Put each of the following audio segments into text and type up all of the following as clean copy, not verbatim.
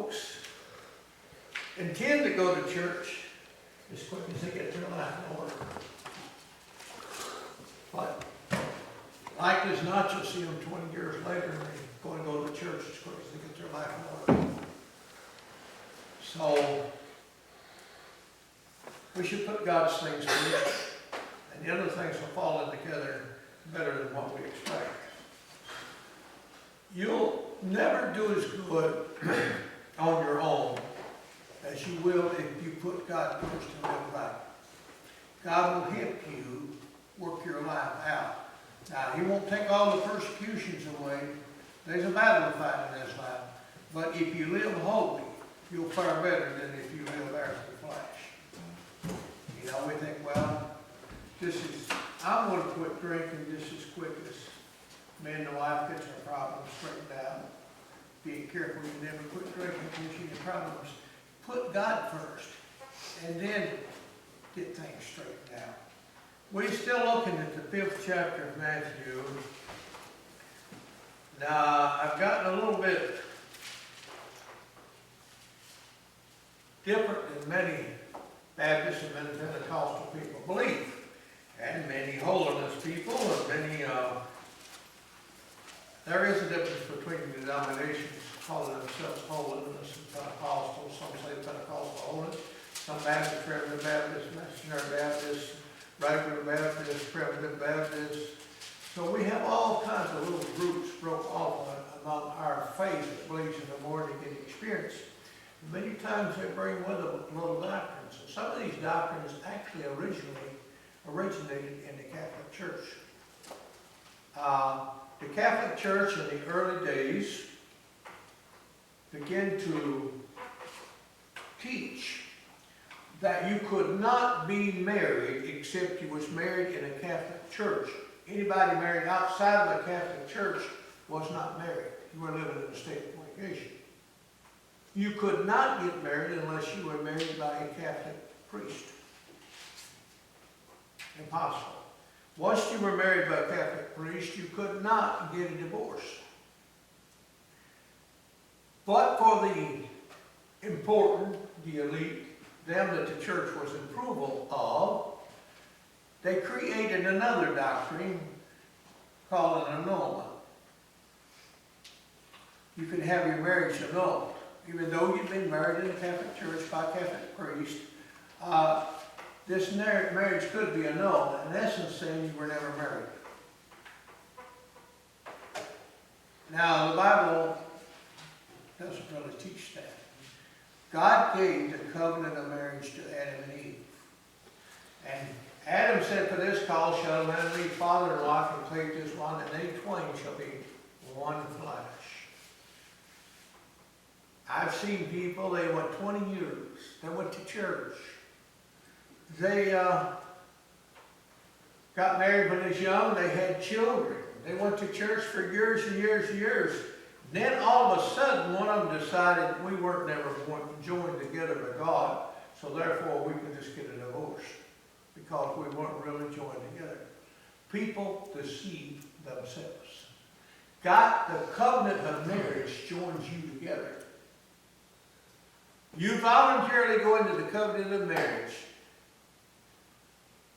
folks intend to go to church as quick as they get their life in order. But likely as not, you'll see them 20 years later and they're going to go to church as quick as they get their life in order. So, we should put God's things first, and the other things will fall in together better than what we expect. You'll never do as good on your own as you will if you put God first in your life. God will help you work your life out. Now, He won't take all the persecutions away. There's a battle to fight in this life. But if you live holy, you'll fare better than if you live after the flesh. You know, we think, well, I'm going to quit drinking just as quick as me and the wife gets our problems straightened out. Be careful you never quit drinking because you get problems. Put God first, and then get things straightened out. We're still looking at the 5th chapter of Matthew. Now, I've gotten a little bit different than many Baptists and many Pentecostal people believe, and many holiness people, and many, there is a difference between the denominations calling themselves holiness and Pentecostal. Some say Pentecostal holiness, some Baptists, Primitive Baptists, Missionary Baptists, Regular Baptists, Primitive Baptists. So we have all kinds of little groups broke off among our faith that believes in the born again experience. Many times they bring with them little doctrines. And some of these doctrines actually originated in the Catholic Church. The Catholic Church in the early days began to teach that you could not be married except you was married in a Catholic church. Anybody married outside of the Catholic Church was not married. You were living in a state of fornication. You could not get married unless you were married by a Catholic priest. Impossible. Once you were married by a Catholic priest, you could not get a divorce. But for the important, the elite, them that the church was in approval of, they created another doctrine called an annulment. You can have your marriage annulled. Even though you've been married in a Catholic church by a Catholic priest, this marriage could be annulled. In essence, saying you were never married. Now, the Bible doesn't really teach that. God gave the covenant of marriage to Adam and Eve. And Adam said, for this cause shall a man leave father and wife and cleave to his wife, and they twain shall be one flesh. I've seen people, they went 20 years. They went to church. They got married when they was young. They had children. They went to church for years and years and years. Then all of a sudden, one of them decided we weren't never going to join together with God, so therefore we can just get a divorce because we weren't really joined together. People deceive themselves. God, the covenant of marriage joins you together. You voluntarily go into the covenant of marriage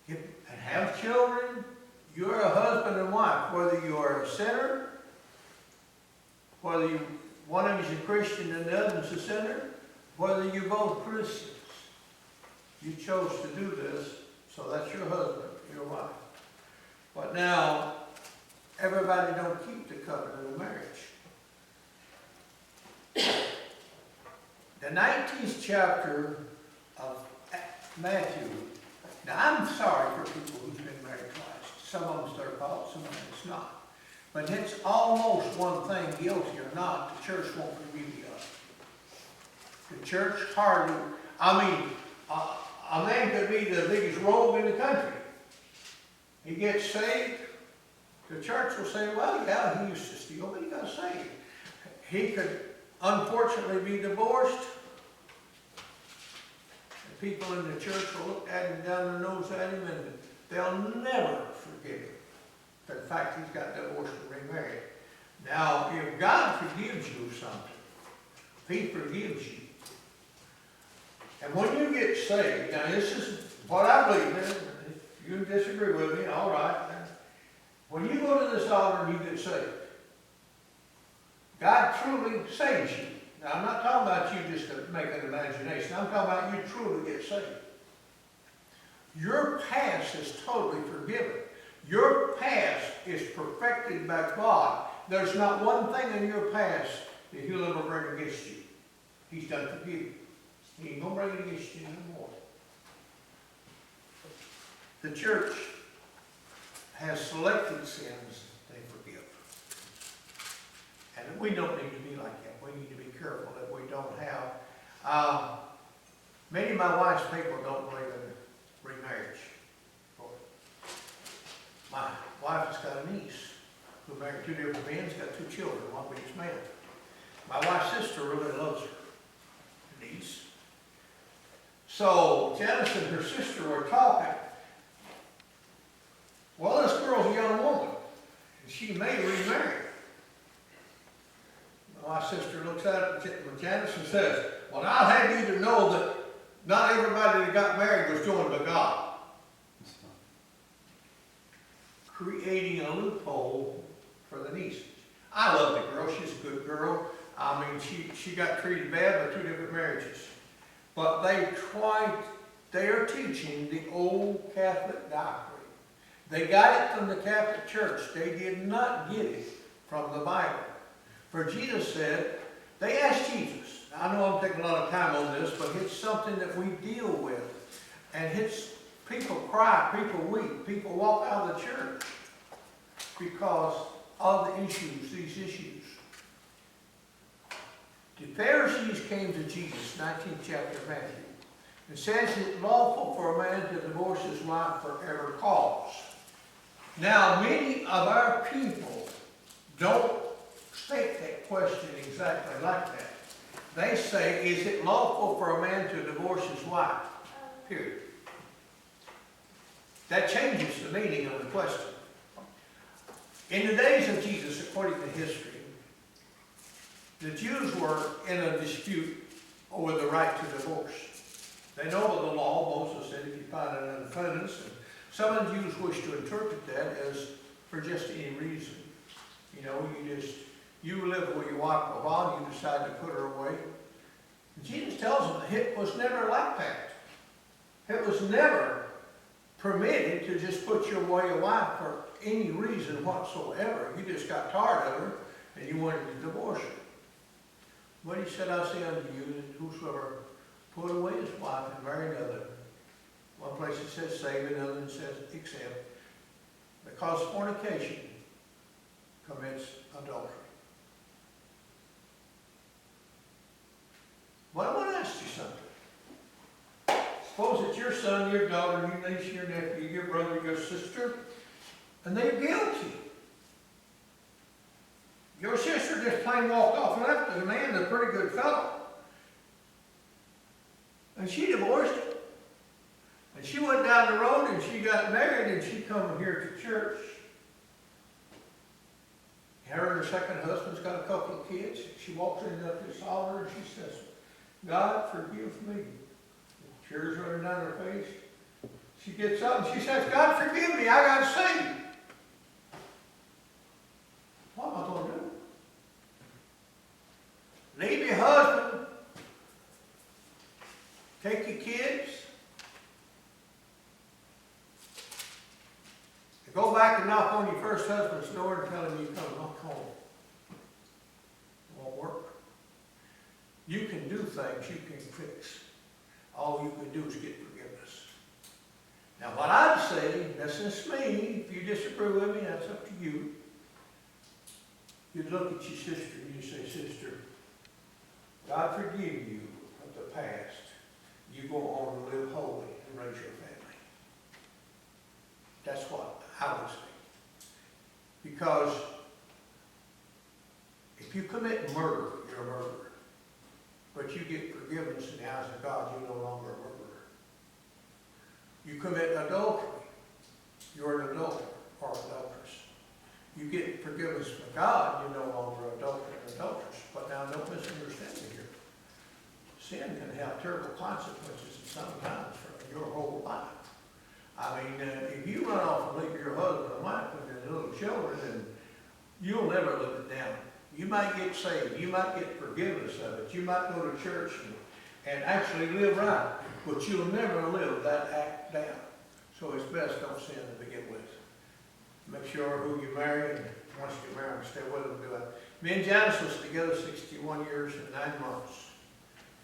and have children. You're a husband and wife, whether you are a sinner, whether one of you is a Christian and the other is a sinner, whether you're both Christians. You chose to do this, so that's your husband, your wife. But now, everybody don't keep the covenant of marriage. The 19th chapter of Matthew. Now, I'm sorry for people who've been married twice. Some of them's their fault, some of them it's not. But it's almost one thing, guilty or not, the church won't forgive you of. The church hardly, a man could be the biggest rogue in the country. He gets saved, the church will say, well, yeah, he used to steal, but he got saved. He could unfortunately be divorced. The people in the church will look at him, down their nose at him, and they'll never forgive him. In fact, he's got divorced and remarried. Now, if God forgives you something, He forgives you. And when you get saved, now this is what I believe in. If you disagree with me, all right. When you go to this altar and you get saved, God truly saves you. Now I'm not talking about you just to make an imagination. I'm talking about you truly get saved. Your past is totally forgiven. Your past is perfected by God. There's not one thing in your past that He'll ever bring against you. He's done forgive you. He ain't going to bring it against you anymore. The church has selected sins they forgive. And we don't need to be like that. We need to be careful that we don't have. Many of my wife's people don't believe in remarriage. My wife has got a niece who married two different men, has got two children, one with each man. My wife's sister really loves her niece. So Janice and her sister were talking. Well, this girl's a young woman, and she may remarry. My sister looks at Janice and says, well, I'll have you to know that not everybody that got married was joined by God. Creating a loophole for the nieces. I love the girl. She's a good girl. I mean, she got treated bad by two different marriages. But they are teaching the old Catholic doctrine. They got it from the Catholic Church. They did not get it from the Bible. For Jesus said, they asked Jesus. I know I'm taking a lot of time on this, but it's something that we deal with. And it's people cry, people weep, people walk out of the church because of the issues, these issues. The Pharisees came to Jesus, 19th chapter of Matthew, and says it's lawful for a man to divorce his wife for every cause. Now, many of our people don't state that question exactly like that. They say, is it lawful for a man to divorce his wife? Period. That changes the meaning of the question. In the days of Jesus, according to history, the Jews were in a dispute over the right to divorce. They know of the law. Moses said if you find an offense, and some of the Jews wish to interpret that as for just any reason. You know, you live with your wife for a while, and you decide to put her away. And Jesus tells them that it was never like that. It was never permitted to just put your away a wife for any reason whatsoever. You just got tired of her and you wanted to divorce her. But He said, I say unto you that whosoever put away his wife and marry another, one place it says save, another it says except, because fornication commits adultery. But I want to ask you something. Suppose it's your son, your daughter, your niece, your nephew, your brother, your sister, and they're guilty. Your sister just plain walked off and left the man, a pretty good fellow. And she divorced him. And she went down the road and she got married and she come here to church. Her and her second husband's got a couple of kids. She walks into this altar and she says, God, forgive me. Tears running down her face. She gets up and she says, God, forgive me. I got saved. What am I going to do? Leave your husband. Take your kids. Go back and knock on your first husband's door and tell him you come knock home. It won't work. You can do things you can fix. All you can do is get forgiveness. Now what I'd say, that's just me, if you disagree with me, that's up to you. You'd look at your sister and you say, sister, God forgive you of the past. You go on to live holy and raise your family. That's what I would say. Because if you commit murder, you're a murderer. But you get forgiveness in the eyes of God, you're no longer a murderer. You commit adultery, you're an adulterer or adulteress. You get forgiveness from God, you're no longer adulterer or adulteress. But now don't misunderstand me here. sin can have terrible consequences sometimes for your whole life. I mean, if you run off and leave your husband and wife and their little children, and you'll never live it down. You might get saved, you might get forgiveness of it, you might go to church and actually live right, but you'll never live that act down. So it's best don't sin to begin with. Make sure who you marry, and once you marry them, stay with them, do it. Me and Janice was together 61 years and 9 months.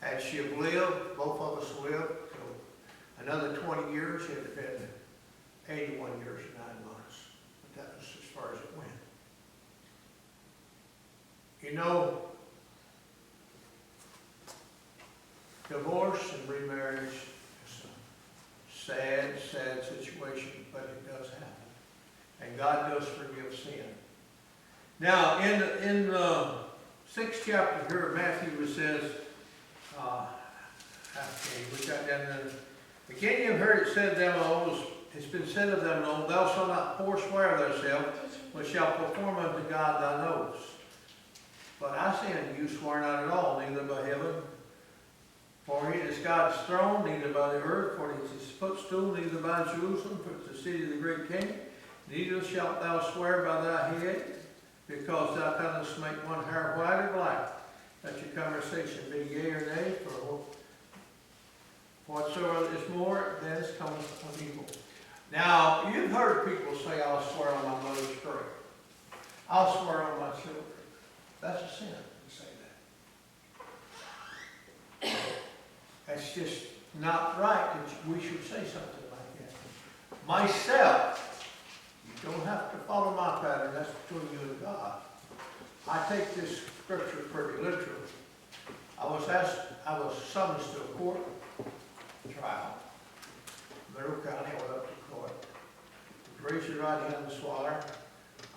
Had she have lived, both of us lived, till another 20 years, it had been 81 years and 9 months. But that was as far as it went. You know, divorce and remarriage is a sad, sad situation, but it does happen. And God does forgive sin. Now, in the 6th chapter here of Matthew, it says, we got down there. Again, you have heard it said of them old, it's been said of them old, thou shalt not forswear thyself, but shalt perform unto God thine oaths. But I say unto you, swear not at all, neither by heaven, for it is God's throne, neither by the earth, for it is his footstool, neither by Jerusalem, for it is the city of the great king. Neither shalt thou swear by thy head, because thou canst make one hair white or black. Let your conversation be yea or nay, for whatsoever is more, thence cometh of evil. Now, you've heard people say, I'll swear on my mother's grave. I'll swear on my children. That's a sin to say that. That's just not right that we should say something like that. Myself, you don't have to follow my pattern, that's between you and God. I take this scripture pretty literally. I was summoned to a court trial. Middle County, I went up to court. Raise your right hand and swear.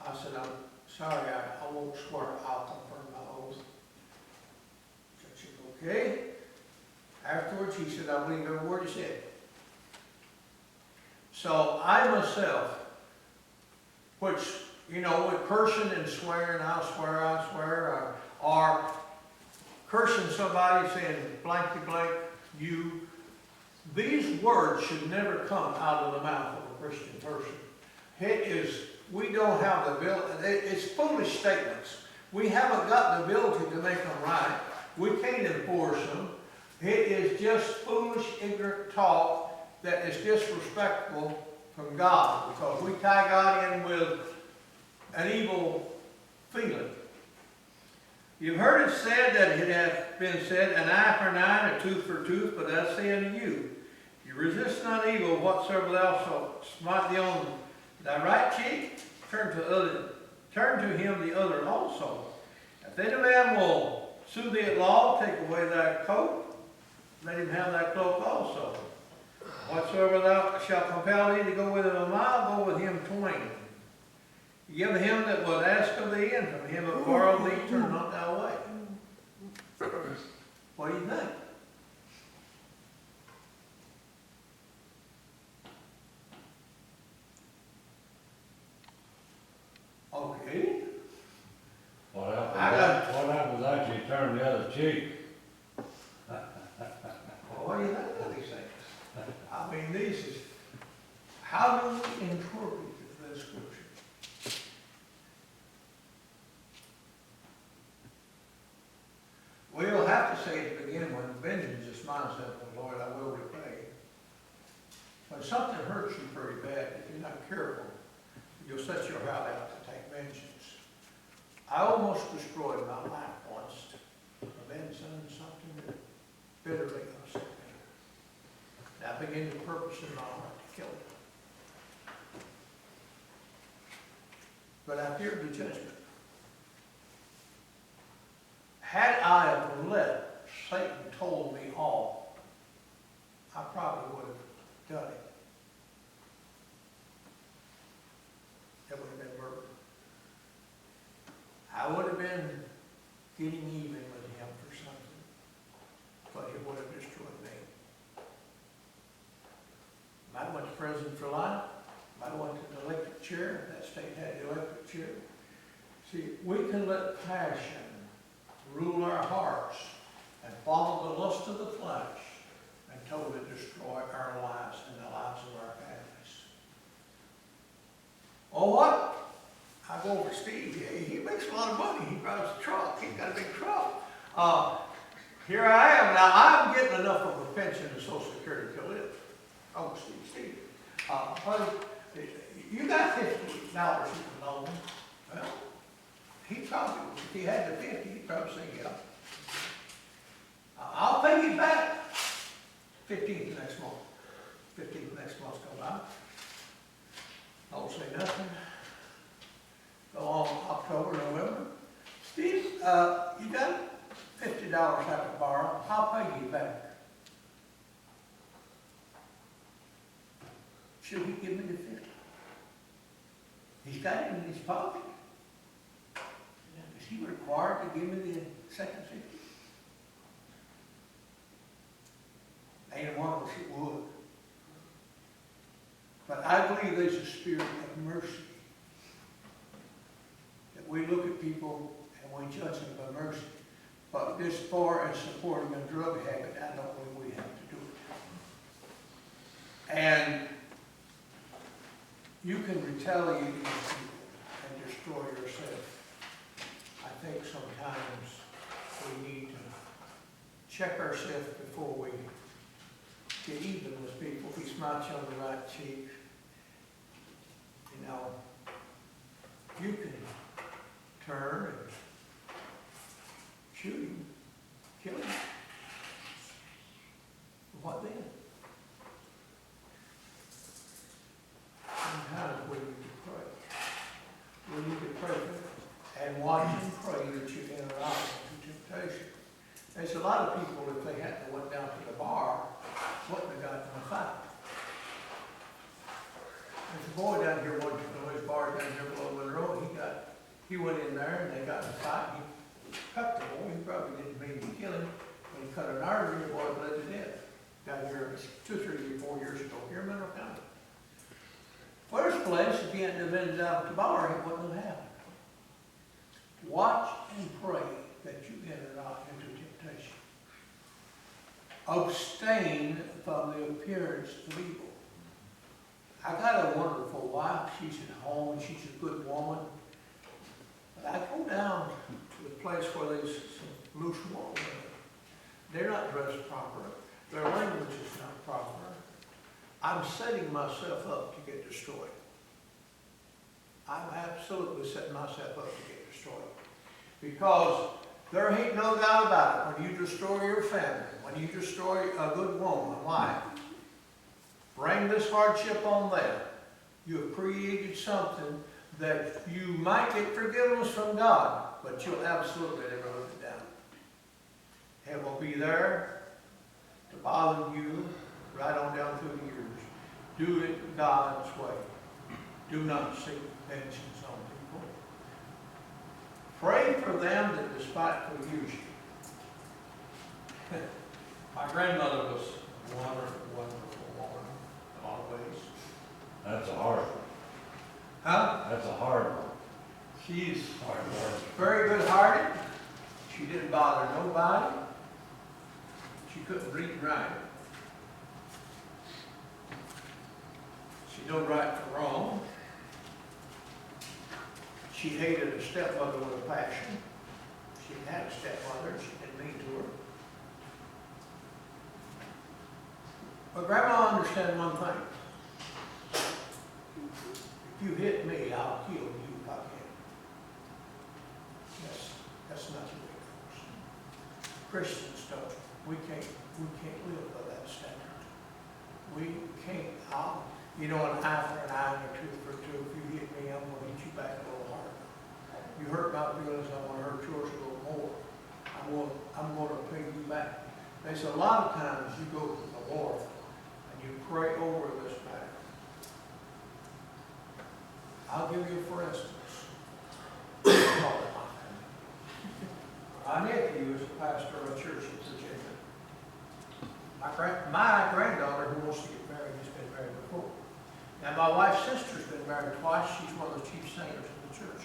I said, I'm sorry, I won't swear, I'll confirm my oath. Judge said, okay. Afterwards, he said, I believe every word he said. So I myself, which, you know, with cursing and swearing, I swear, or cursing somebody saying blankety blank, you, these words should never come out of the mouth of a Christian person. It is, we don't have the ability, it's foolish statements. We haven't got the ability to make them right. We can't enforce them. It is just foolish, ignorant talk that is disrespectful from God, because we tie God in with an evil feeling. You've heard it said that it hath been said, an eye for an eye, and a tooth for a tooth, but I say unto you, you resist not evil, whatsoever thou shalt smite thee on thy right cheek, turn to him the other also. If then a man will sue thee at law, take away thy coat, let him have thy cloak also. Whatsoever thou shalt compel thee to go with him a mile, go with him 20. Give him that would ask of thee, and from him that borrow thee, turn not thou away. What do you think? Okay. What happens after you turn the other cheek? Well, what do you think of these things? I mean, this is, how do we interpret the scripture? We'll have to say at the beginning, when vengeance is mine, said the Lord, I will repay. When something hurts you pretty bad, if you're not careful, you'll set your heart out to take vengeance. I almost destroyed my life once for then saying something that bitterly upset me. And I began to purpose in my heart to kill him. But I feared the judgment. Had I have let Satan told me off, I probably would have done it. It would have been murder. I would have been getting even with him for something, but it would have destroyed me. Might have went to prison for life. Might have went to the electric chair. That state had the electric chair. See, we can let passion rule our hearts and follow the lust of the flesh and totally destroy our lives and the lives of our families. Oh, what? I go over to Steve. He makes a lot of money. He drives a truck. He's got a big truck. Here I am. Now, I'm getting enough of a pension and Social Security to live. Oh, Steve. Honey, you got $50 you can loan me. Well, he probably, if he had the 50, he'd probably say, yeah. I'll pay you back 15th next month. 15th next month's go by. Don't say nothing. Go on October, November. Steve, you got $50 I can borrow. I'll pay you back. Should he give me the 50? He's got it in his pocket. Is he required to give me the second 50? Ain't one of us that would. But I believe there's a spirit of mercy. That we look at people and we judge them by mercy. But as far as supporting a drug habit, I don't believe we have to do it. And you can retaliate against people and destroy yourself. I think sometimes we need to check ourselves before we get even with people. If he smacks you on the right cheek, you know, you can turn and shoot him, kill him. What then? Sometimes we need to pray. We need to pray and watch and pray that you enter out into temptation. There's a lot of people, if they hadn't went down to the bar, wouldn't have gotten in a fight. There's a boy down here, one of his bar down here below Monroe, he went in there and they got in a fight. He cut the boy. He probably didn't mean to kill him. When he cut an artery, the boy bled to death. Got here 2, 3, 4 years ago here in Monroe County. First place, if he hadn't been down at the bar, it wouldn't have happened. Watch and pray that you enter not into temptation. Abstain from the appearance of evil. I got a wonderful wife. She's at home. She's a good woman. But I go down to the place where there's some loose women. They're not dressed proper. Their language is not proper. I'm setting myself up to get destroyed. I'm absolutely setting myself up to get destroyed. Because there ain't no doubt about it. When you destroy your family, when you destroy a good woman, a wife, bring this hardship on them, you have created something that you might get forgiveness from God, but you'll absolutely never live it down. It will be there to bother you right on down through the years. Do it God's way. Do not seek vengeance on people. Pray for them that despitefully use you. My grandmother was a wonderful, wonderful woman in a lot of ways. That's a hard one. Huh? That's a hard one. She's Hard work. very good-hearted. She didn't bother nobody. She couldn't read and write. She knew right from wrong. She hated a stepmother with a passion. She had a stepmother. She didn't mean to her. But Grandma understood one thing. If you hit me, I'll kill you if I can. That's not the way it goes. Christians don't. We can't live by that standard. We can't. An eye for an eye and a tooth for a tooth. If you hit me, I'm going to hit you back a little harder. You hurt my feelings, I'm going to hurt yours a little more. I'm going to pay you back. There's a lot of times you go to the Lord and you pray over this matter. I'll give you for instance. My nephew is a pastor of a church in Virginia. My granddaughter who wants to get married has been married before. Now my wife's sister's been married twice. She's one of the chief singers of the church.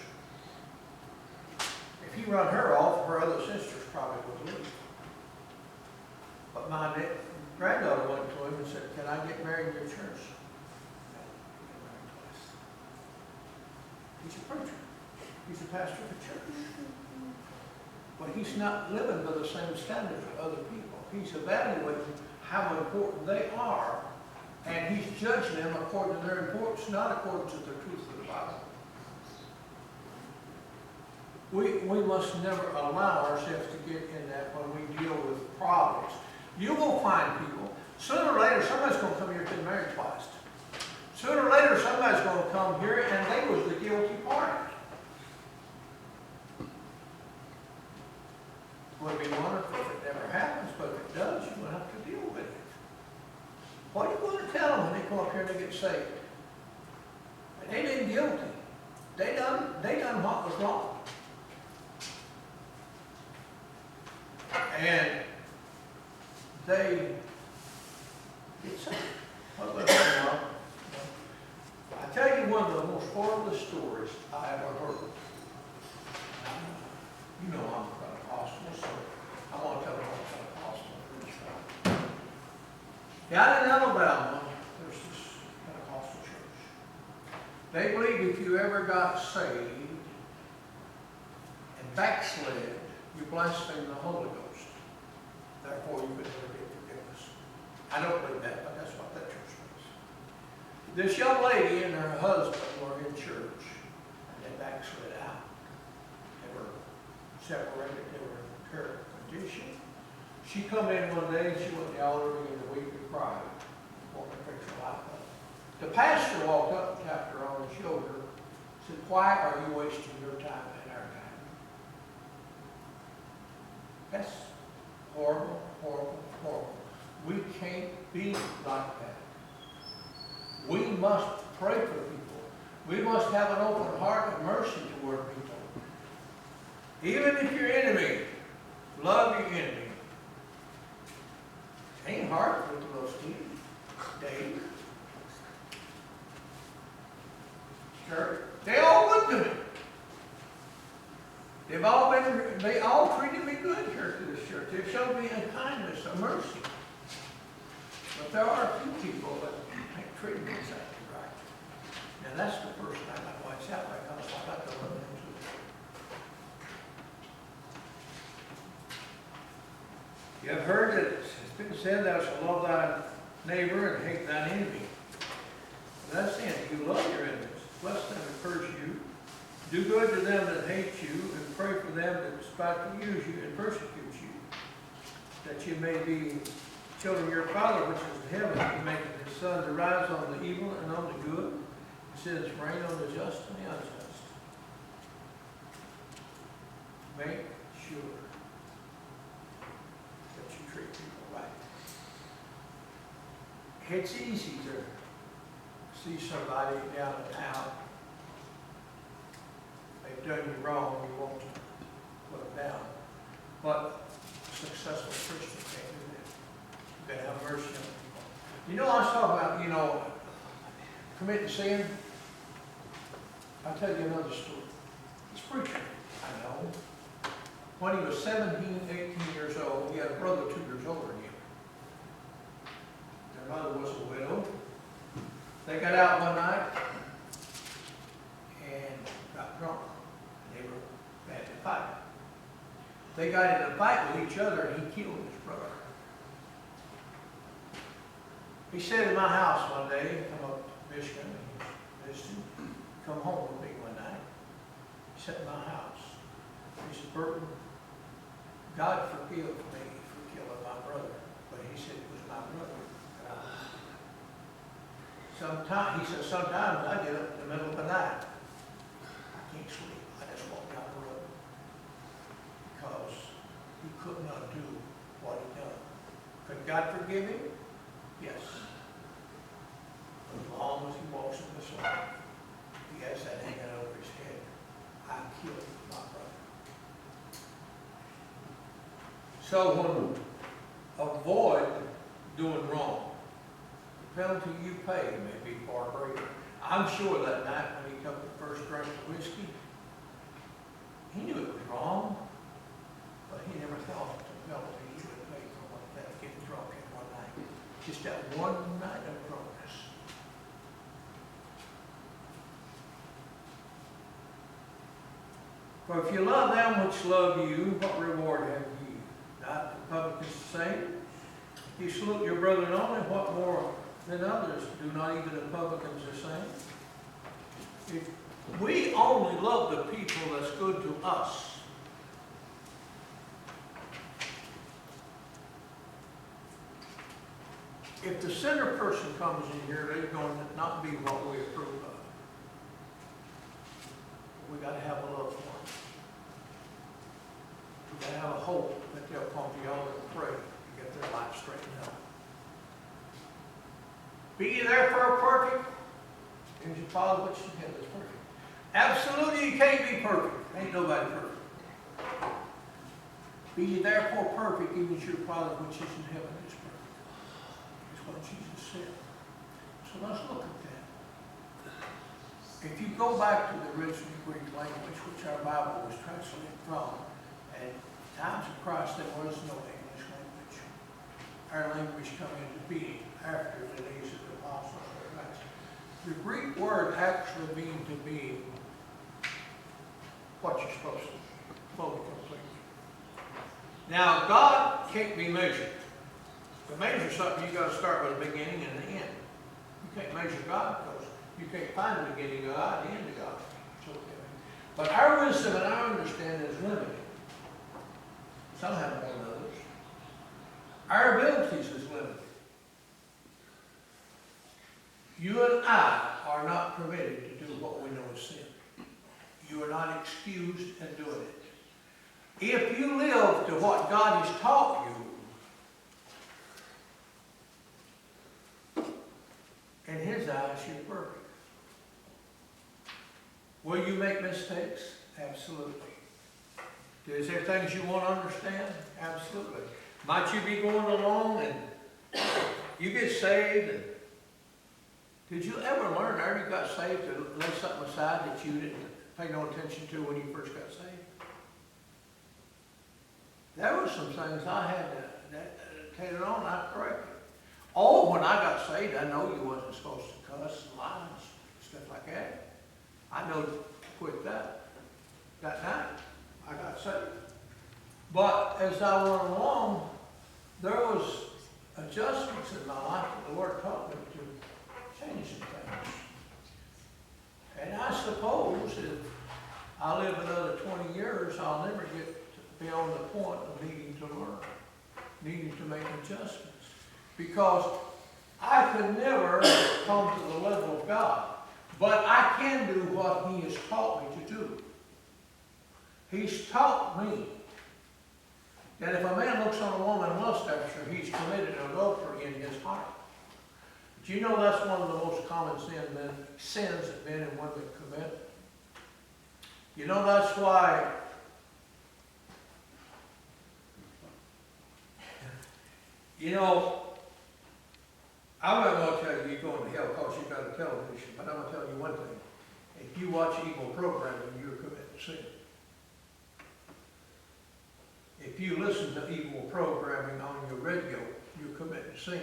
If you run her off, her other sisters probably would leave. But my granddaughter went to him and said, can I get married in your church? No, get married twice. He's a preacher. He's a pastor of a church. But he's not living by the same standards of other people. He's evaluating how important they are, and he's judging them according to their importance, not according to the truth of the Bible. We must never allow ourselves to get in that when we deal with problems. You will find people, sooner or later, somebody's going to come here and get married twice. Sooner or later, somebody's going to come here and they was the guilty party. Would be wonderful if it never happens, but if it does, you will have to deal with it. What are you going to tell them when they come up here and they get saved? They been guilty. They done what was wrong. And they get saved. What about that now? I tell you one of the most horrible stories I ever heard. You know I'm a Pentecostal, so I want to tell you what Pentecostal preach. Down in Alabama, there's this Pentecostal church. They believe if you ever got saved and backslid, you blaspheme the Holy Ghost. Therefore, you could never get forgiveness. I don't believe that, but that's what that church believes. This young lady and her husband were in church, and they backslid out. They were separated, they were in a terrible condition. She come in one day and she went to the altar and began to weep and cry, wanting to fix her life up. The pastor walked up and tapped her on the shoulder and said, why are you wasting your time and our time? That's horrible, horrible, horrible. We can't be like that. We must pray for people. We must have an open heart of mercy toward people. Even if your enemy, love your enemy. It ain't hard for those people. Dave. Sure. They all good to me. They all treated me good here to this church. They've showed me a kindness, a mercy. But there are a few people that ain't treated me exactly right. And that's the first time I watch out right now, so I got to love them too. You have heard that it's been said, thou shalt love thy neighbor and hate thine enemy. That's it. You love your enemies. Bless them and curse you. Do good to them that hate you, and pray for them that despitefully use you and persecute you, that you may be children of your Father which is in heaven. He maketh his sun to rise on the evil and on the good. He sends rain on the just and the unjust. Make sure that you treat people right. It's easy to see somebody down and out. They've done you wrong, you want to put them down. But successful Christians can't do that. You've got to have mercy on people. You know, I was talking about, committing sin. I'll tell you another story. This preacher I know, when he was 17, 18 years old, he had a brother 2 years older than him. Their mother was a widow. They got out one night and got drunk. They were bad to fight. They got in a fight with each other and he killed his brother. He stayed in my house one day, come up to Michigan, and visited, come home with me one night. He sat in my house. He said, Burton, God forgive me for killing my brother. But he said it was my brother. He said, sometimes I get up in the middle of the night. I can't sleep. I just walk down the road. Because he could not do what he done. Could God forgive him? Yes. As long as he walks in this life, he has that hanging over his head. I killed my brother. So when avoid doing wrong, the penalty you pay may be far greater. I'm sure that night when he took the first drink of whiskey, he knew it was wrong, but he never thought the penalty he would pay for what that getting drunk. Just that one night of promise. For if you love them which love you, what reward have ye? Not the publicans the same? If you salute your brethren only, what more than others? Do not even the publicans the same? If we only love the people that's good to us, if the sinner person comes in here, they're going to not be what we approve of. We got to have a love for them. We got to have a hope that they'll come to y'all and pray to get their life straightened out. Be ye therefore perfect, as your Father which in heaven is perfect. Absolutely, you can't be perfect. Ain't nobody perfect. Be ye therefore perfect, even as your Father which is in heaven is perfect. That's what Jesus said. So let's look at that. If you go back to the original Greek language, which our Bible was translated from, and times of Christ there was no English language. Our language came into being after the days of the apostles. The Greek word actually means to be what you're supposed to, fully completely. Now, God can't be measured. To measure something, you've got to start with a beginning and an end. You can't measure God because you can't find the beginning of God, the end of God. But our wisdom and our understanding is limited. Some have more than others. Our abilities is limited. You and I are not permitted to do what we know is sin. You are not excused in doing it. If you live to what God has taught you, in His eyes, you're perfect. Will you make mistakes? Absolutely. Is there things you want to understand? Absolutely. Might you be going along and you get saved and did you ever learn after you got saved to lay something aside that you didn't pay no attention to when you first got saved? There were some things I had to take it on and I corrected. Oh, when I got saved, I know you wasn't supposed to cuss and lie and stuff like that. I know to quit that. That night, I got saved. But as I went along, there was adjustments in my life that the Lord taught me to change some things. And I suppose if I live another 20 years, I'll never get beyond the point of needing to learn, needing to make adjustments. Because I could never come to the level of God. But I can do what He has taught me to do. He's taught me that if a man looks on a woman and lusts after her, he's committed adultery in his heart. Do you know that's one of the most common sins that men and women commit? You know that's why I'm not going to tell you you're going to hell because you've got a television, but I'm going to tell you one thing. If you watch evil programming, you're committing sin. If you listen to evil programming on your radio, you're committing sin.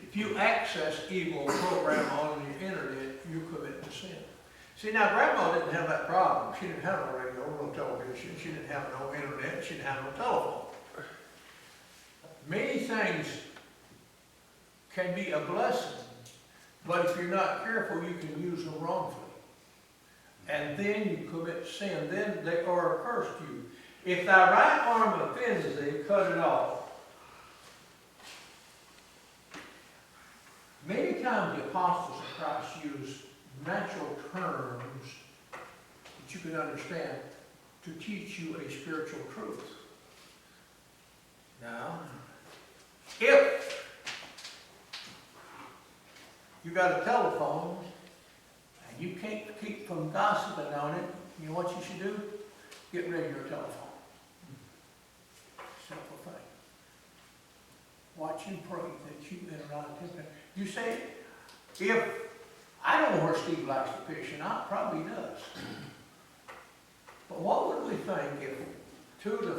If you access evil program on your internet, you're committing sin. See, now Grandma didn't have that problem. She didn't have no radio, no television. She didn't have no internet. She didn't have no telephone. Many things can be a blessing, but if you're not careful, you can use them wrongfully. And then you commit sin. Then they are a curse to you. If thy right arm offends thee, cut it off. Many times the apostles of Christ use natural terms that you can understand to teach you a spiritual truth. Now, if you got a telephone and you can't keep from gossiping on it, you know what you should do? Get rid of your telephone. Simple thing. Watch and pray that you enter not into temptation. You say, if I don't know where Steve likes to fish, and I probably does. But what would we think if 2 to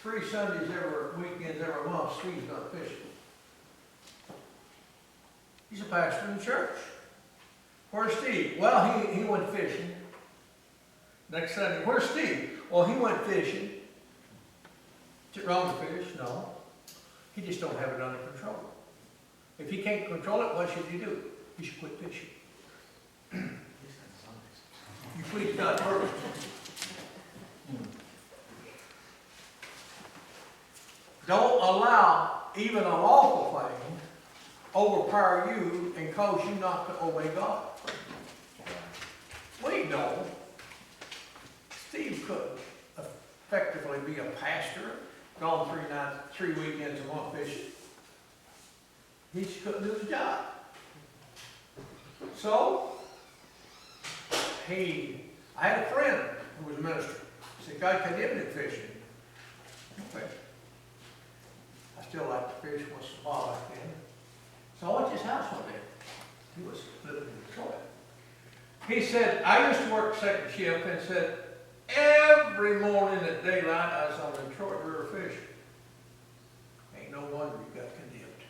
3 Sundays every weekends every month Steve's going fishing? He's a pastor in the church. Where's Steve? Well, he went fishing. Next Sunday, where's Steve? Well, he went fishing. Is it wrong to fish? No. He just don't have it under control. If he can't control it, what should he do? He should quit fishing. You please God first. Don't allow even a lawful thing overpower you and cause you not to obey God. We know Steve couldn't effectively be a pastor, gone 3 weekends a month fishing. He just couldn't do his job. So, I had a friend who was a minister. He said, God condemned him fishing. Okay. I still like to fish once in a while like that. So I went to his house one day. He was living in Detroit. He said, I used to work second shift, and said, every morning at daylight I was on the Detroit River fishing. Ain't no wonder he got condemned.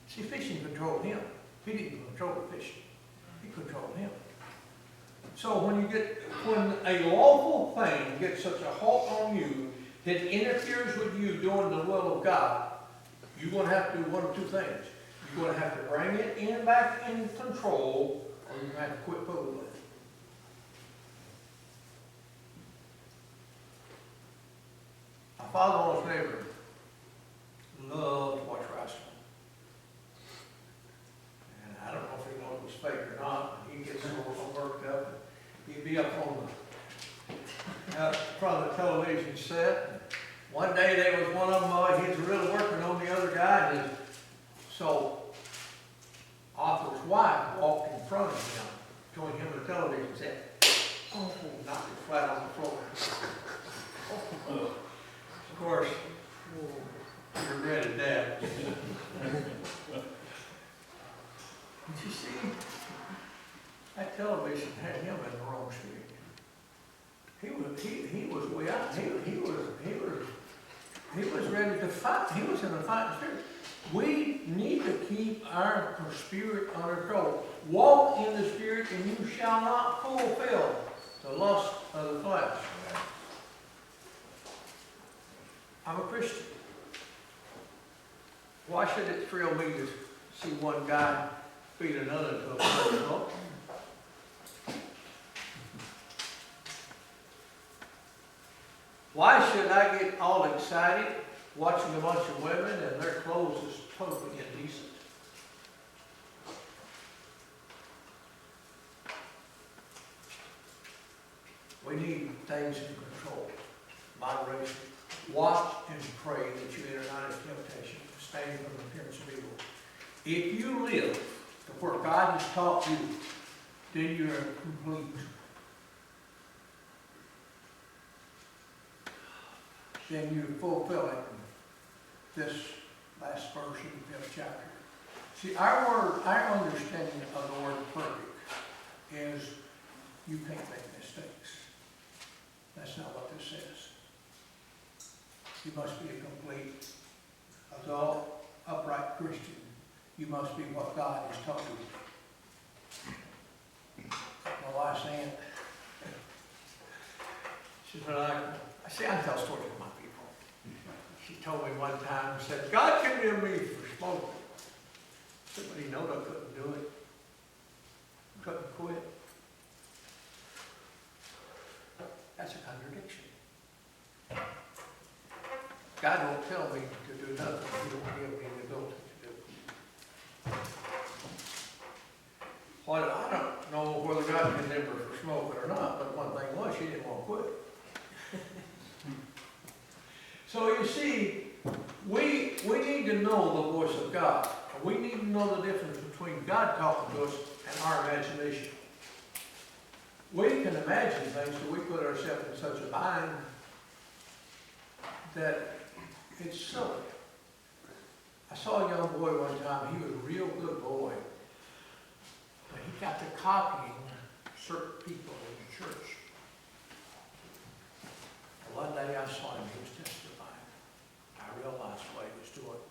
See, fishing controlled him. He didn't control the fishing. He controlled him. So when a lawful thing gets such a halt on you that interferes with you doing the will of God, you're going to have to do one of two things. You're going to have to bring it back in control, or you're going to have to quit fooling with it. My father-in-law's neighbor loved to watch wrestling. And I don't know if he knew it was fake or not, but he'd get so worked up. He'd be up on out front of the television set. One day there was one of them, he was really working on the other guy, and so Arthur's wife walked in front of him, joined him on the television set. Oh, knocked him flat on the floor. Of course, he regretted that. Did you see? That television had him in the wrong street. He was way out. He was ready to fight. He was in a fighting spirit. We need to keep our spirit under control. Walk in the spirit, and you shall not fulfill the lust of the flesh. I'm a Christian. Why should it thrill me to see one guy beat another to a pulp? Why should I get all excited watching a bunch of women and their clothes is totally indecent? We need things in control, moderation. Watch and pray that you enter not into temptation, abstaining from the appearance of evil. If you live where God has taught you, then you're complete. Then you're fulfilling this last verse in the 5th chapter. See, our understanding of the word perfect is you can't make mistakes. That's not what this says. You must be a complete, adult, upright Christian. You must be what God has taught you. My wife's aunt, she said, I tell stories to my people. She told me one time, said, God condemned me for smoking. I said, but he knowed I couldn't do it. Couldn't quit. That's a contradiction. God won't tell me to do nothing. He don't give me the ability to do. Well, I don't know whether God condemned her for smoking or not, but one thing was, she didn't want to quit. So you see, we need to know the voice of God. We need to know the difference between God talking to us and our imagination. We can imagine things till we put ourselves in such a bind that it's silly. I saw a young boy one time, he was a real good boy, but he got to copying certain people in the church. One day I saw him, he was testifying. I realized what he was doing.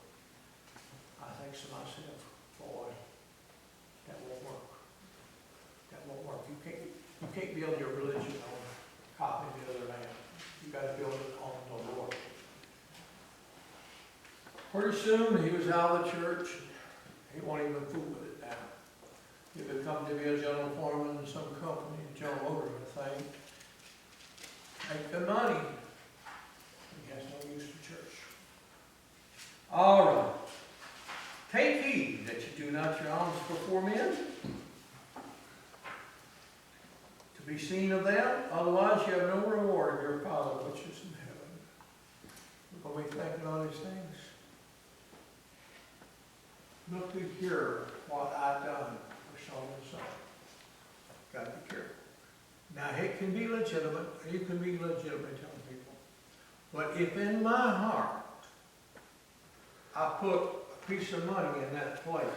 I think thinks to myself, boy, that won't work. That won't work. You can't build your religion on copying the other man. You gotta build it on the Lord. Pretty soon, he was out of the church. He won't even fool with it now. He would come to be a general foreman in some company, General Motors, I think. Make the money. He has no use for church. All right. Take heed that you do not your alms before men, to be seen of them, otherwise you have no reward of your Father which is in heaven. Will we think about these things? Look to hear what I've done for so and so. Got to be careful. Now it can be legitimate, you can be legitimate telling people. But if in my heart I put a piece of money in that plate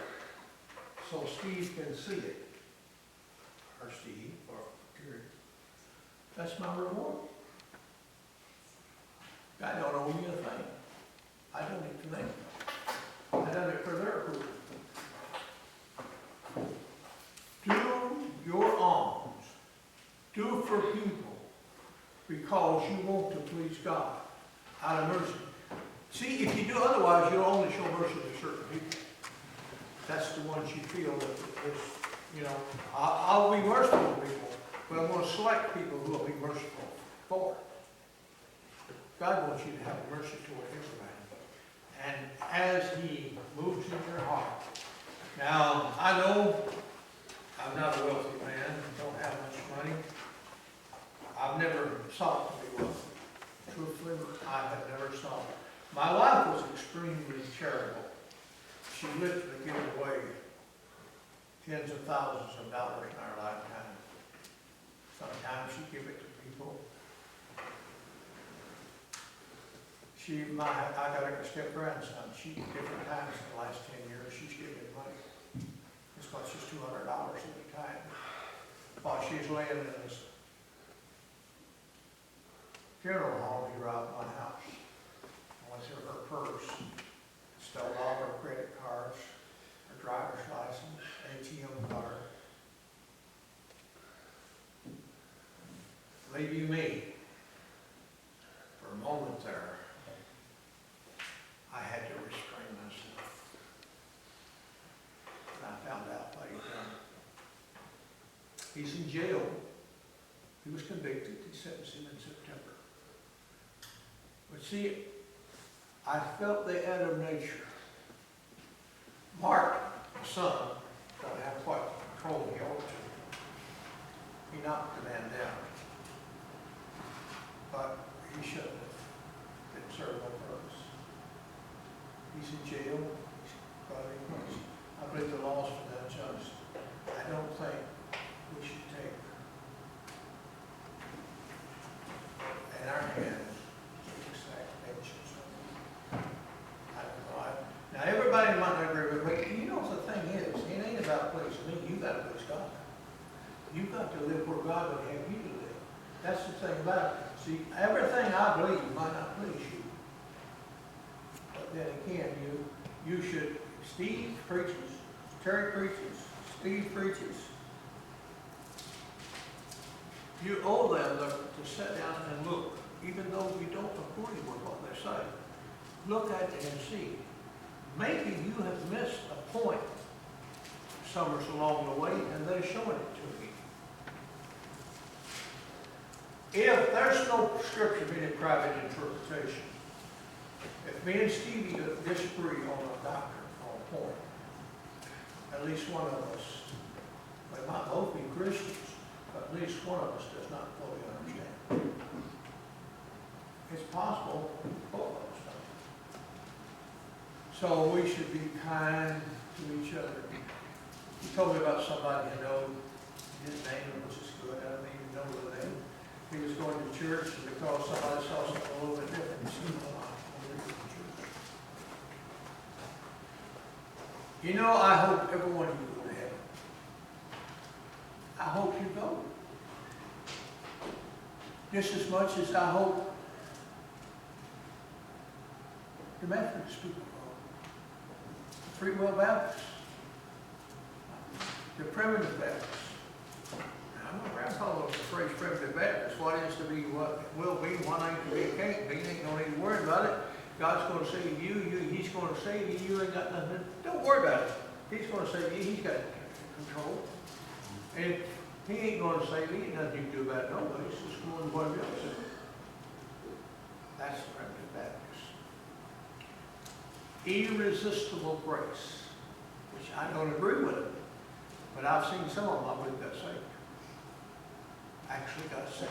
so Steve can see it, or Steve, or Gary, that's my reward. God don't owe me a thing. I don't need to think. I done it for their approval. Do your alms. Do for people because you want to please God out of mercy. See, if you do otherwise, you'll only show mercy to certain people. That's the ones you feel that is, you know, I'll be merciful to people, but I'm going to select people who will be merciful for. God wants you to have mercy toward everybody. And as He moves in your heart. Now, I know I'm not a wealthy man, don't have much money. I've never sought to be wealthy. Truthfully, I have never sought. My wife was extremely charitable. She literally gave away tens of thousands of dollars in our lifetime. Sometimes she'd give it to people. I got a step-grandson. Different times in the last 10 years, she's given money. As much as $200 at a time. While she's laying in this funeral home here out of my house. I went through her purse, stole all her credit cards, her driver's license, ATM card. Leaving me for a moment there. I had to restrain myself. And I found out what he'd done. He's in jail. He was convicted. He sentenced him in September. But see, I felt the Adam nature. Mark, the son, don't have quite the control he ought to. He knocked the man down. But he shouldn't have been served on purpose. He's in jail. He's got to be punished. I believe the laws for that just. I don't think we should take in our hands exact vengeance. I don't know. Now everybody might not agree with me. You know what the thing is? It ain't about pleasing me. You got to please God. You've got to live where God would have you to live. That's the thing about it. See, everything I believe might not please you. But then again, you should, Steve preaches, Terry preaches, Steve preaches. You owe them to sit down and look, even though you don't agree with what they say. Look at it and see. Maybe you have missed a point somewhere along the way, and they're showing it to me. If there's no scripture being private interpretation, if me and Stevie disagree on a doctrine, on a point, at least one of us, we might both be Christians, but at least one of us does not fully understand. It's possible both of us don't. So we should be kind to each other. He told me about somebody I know, his name, which is good, I don't even know the name. He was going to church, and because somebody saw something a little bit different, he said, "Well, I'm going to church." You know, I hope every one of you go to heaven. I hope you go. Just as much as I hope the Methodist people go. Free Will Baptist, the Primitive Baptist. Now, my grandpa was the phrase Primitive Baptist. What is to be, what will be, what ain't to be, can't be. Ain't no need to worry about it. God's going to save you. He's going to save you. You ain't got nothing. Don't worry about it. He's going to save you. He's got control. And if he ain't going to save you, ain't nothing you can do about it. Nobody. It's just going to whatever else says. That's the Primitive Baptist. Irresistible grace, which I don't agree with it, but I've seen some of them I believe got saved. Actually got saved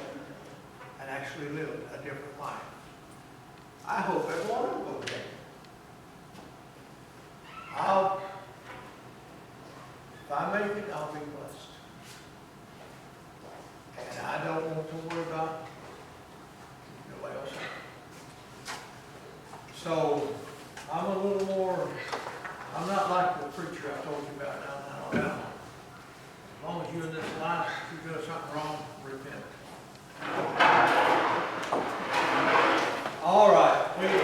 and actually lived a different life. I hope everyone will go there. If I make it, I'll be blessed. And I don't want to worry about nobody else. So, I'm a little more, I'm not like the preacher I told you about now. As long as you're in this life, if you're doing something wrong, repent.